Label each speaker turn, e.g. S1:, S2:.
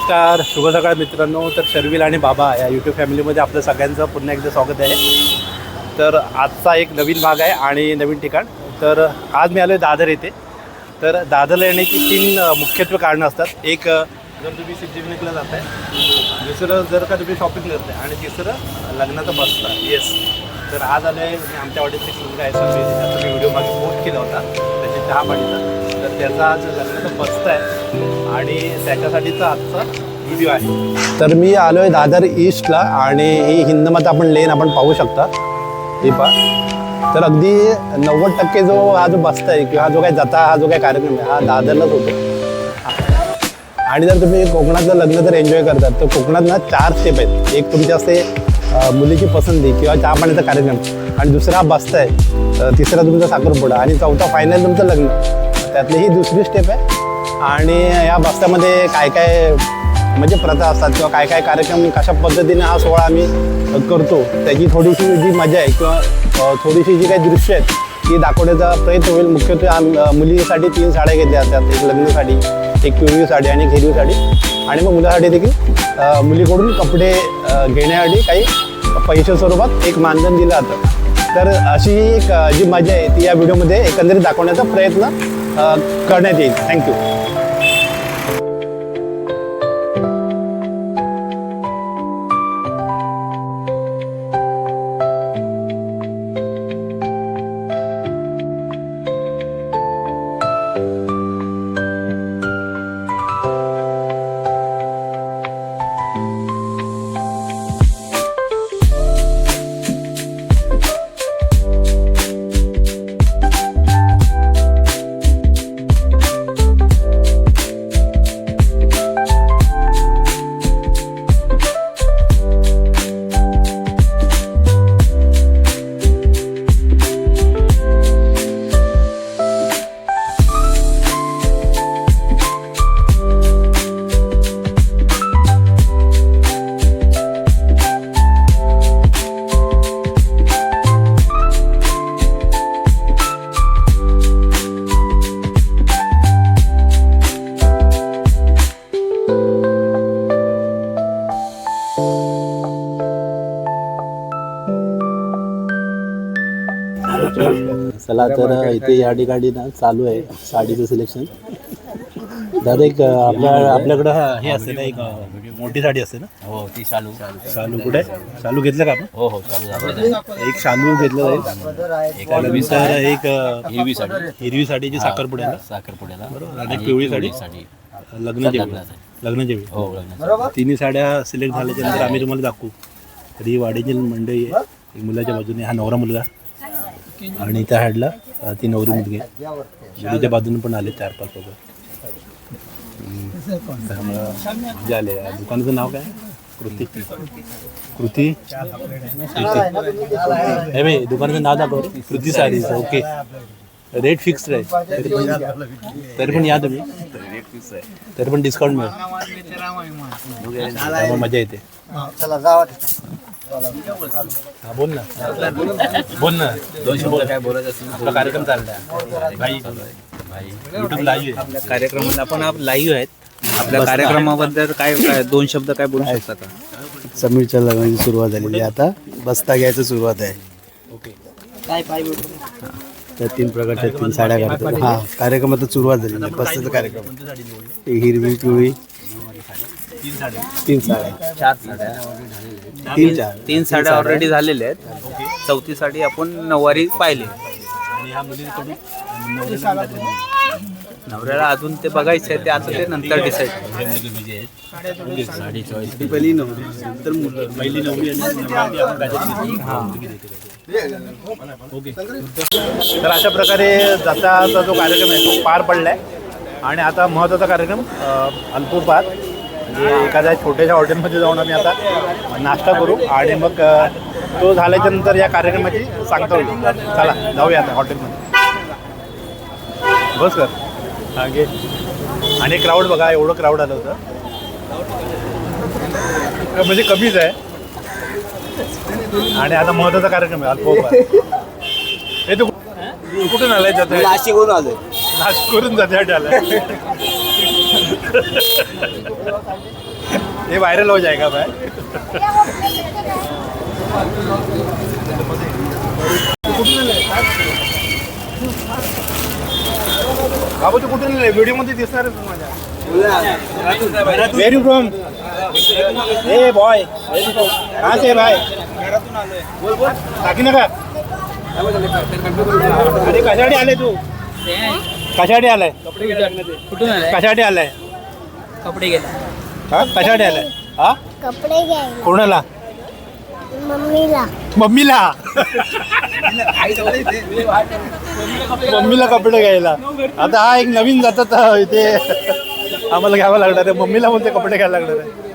S1: नमस्कार, शुभ सकाळ मित्रांनो. तर शर्विल आणि बाबा या यूट्यूब फॅमिलीमध्ये आपलं सगळ्यांचं पुन्हा एकदा स्वागत आहे. तर आजचा एक नवीन भाग आहे आणि नवीन ठिकाण. तर आज मी आलो आहे दादर येथे. तर दादरला येण्याची 3 मुख्यत्वे कारणं असतात. एक जर तुम्ही सिद्धिविनायकला जात आहे, दुसरं जर का तुम्ही शॉपिंग करताय, आणि तिसरं लग्नाचं बसता. येस, तर आज आलो आहे आमच्या वाडीत एक मुलगा आहे त्याचा मी व्हिडिओ मागे पोस्ट केला होता, त्याची चहा पाणीचा. तर त्याचा आज लग्नाचं बसतं आहे आणि त्याच्यासाठीचा आजचा व्हिडिओ आहे. तर मी आलो आहे दादर ईस्टला आणि ही हिंदमाता आपण लेन आपण पाहू शकता. ही पहा, तर अगदी 90% जो हा जो बसता आहे किंवा हा जो काही जाता हा जो काही कार्यक्रम आहे हा दादरलाच होतो. आणि जर तुम्ही कोकणातलं लग्न जर एन्जॉय करतात तर कोकणात ना 4 स्टेप आहेत. एक तुमची असते मुलीची पसंती किंवा चहा पाण्याचा कार्यक्रम, आणि दुसरा बसता आहे, तिसरा तुमचा साखरपुडा, आणि चौथा फायनल तुमचं लग्न. त्यातली ही दुसरी स्टेप आहे. आणि या बस्त्यामध्ये काय काय म्हणजे प्रथा असतात किंवा काय काय कार्यक्रम कशा पद्धतीने हा सोहळा आम्ही करतो त्याची थोडीशी जी मजा आहे किंवा थोडीशी जी काही दृश्य आहेत ती दाखवण्याचा प्रयत्न होईल. मुख्यत्वे मुलीसाठी 3 साड्या घेतल्या जातात. एक लग्न साडी, एक पिवळी साडी आणि एक हिरवी साडी. आणि मग मुलासाठी देखील मुलीकडून कपडे घेण्यासाठी काही पैसे स्वरूपात एक मानधन दिलं जातं. तर अशी एक जी मजा आहे ती या व्हिडिओमध्ये एकंदरीत दाखवण्याचा प्रयत्न करण्यात येईल. थँक्यू. चला, तर इथे या ठिकाणी ना चालू आहे साडीचं सिलेक्शन. दादा एक आपल्याकडं हे असते ना, एक मोठी साडी असते ना.
S2: हो, ती शालू
S1: कुठे शालू घेतलं का आपण?
S2: हो हो, शालू
S1: एक शालू घेतलं जाईल. एक हिरवी साडी जी साखरपुड्याला बरोबर, आणि पिवळी साडी लग्नाची वेळी.
S2: हो,
S1: तिन्ही साड्या सिलेक्ट झाल्याच्या नंतर आम्ही तुम्हाला दाखवू. तर ही वाडीची मंडळी आहे. एक मुलाच्या बाजूने हा नवरा मुलगा, आणि त्या साईडला ती नवरी मुलगी. मुलीच्या बाजूने पण आले 4-5 लोक. त्यामुळं आले. दुकानाचं नाव काय? कृती हे बाई, दुकानाचं नाव दाखव. कृती साडीज. ओके, रेट फिक्स्ड आहे. तरी पण या तुम्ही, तरी पण डिस्काउंट मिळेल. त्यामुळे मजा येते. हा, बोल ना 2 शब्द काय बोलायचं असेल. आपला कार्यक्रम चाललाय भाई, युट्यूब लाईव्ह आहे.
S2: कार्यक्रमाला आपण लाईव्ह आहेत. आपल्या कार्यक्रमाबद्दल काय 2 शब्द काय बोलू शकता का?
S3: समीरच्या लग्नाची सुरुवात झालेली आहे. आता बस्ता घ्यायची सुरुवात आहे.
S1: ओके,
S3: त्या 3 प्रकारच्या 3 साड्या काढतो. हा, कार्यक्रमात सुरुवात झालेली आहे. बस्ताचा कार्यक्रम. एक हिरवी, पिवळी, 3 साड्या,
S2: 4 साड्या, 3 साड्या ऑलरेडी झालेल्या आहेत. 4थी साडी आपण नऊवारी पाहिली.
S1: आणि ह्या मुलीकडून
S2: नवऱ्याला अजून ते बघायचं आहे, ते आता ते नंतर डिसाईड.
S1: साडी चॉईस
S3: पहिली नवरी, नंतर मुलं.
S1: पहिली नवरी आणि ओके. तर अशा प्रकारे जाताचा जो कार्यक्रम आहे तो पार पडला आहे. आणि आता महत्त्वाचा कार्यक्रम अल्पोपात, म्हणजे एखाद्या छोट्याशा हॉटेलमध्ये जाऊन आम्ही आता नाश्ता करू आणि मग तो झाल्याच्या नंतर या कार्यक्रमाची सांगता होईल. चला जाऊया आता हॉटेलमध्ये. बस कर मागे. आणि क्राऊड बघा, एवढं क्राऊड आलं होतं, म्हणजे कमीच आहे. आणि आता महत्त्वाचा कार्यक्रम आहे अल्पोपात. हे तू कुठून आलाय? जाते
S3: नाशिकवरून आलोय.
S1: नाशिकवरून जाते आलाय. हे व्हायरल हो जाएगा भाई. बाबू तू कुठून व्हिडिओ मध्ये दिसणारच माझ्या. वेरी फ्रॉम ए बॉय कहाँ से भाई. बोल बोल टाकी नका. अरे कशासाठी आले तू. कशासाठी आलाय.
S2: कुठून आलाय.
S1: कशासाठी आलाय.
S2: कपडे गेले.
S1: हा कशासाठी आलाय. हा
S4: कपडे घ्यायला
S1: कोणाला.
S4: मम्मीला
S1: मम्मीला. मम्मीला कपडे घ्यायला. आता हा एक नवीन जातात इथे आम्हाला घ्यावं लागणार आहे. मम्मीला बोलते कपडे घ्यायला लागणार आहे.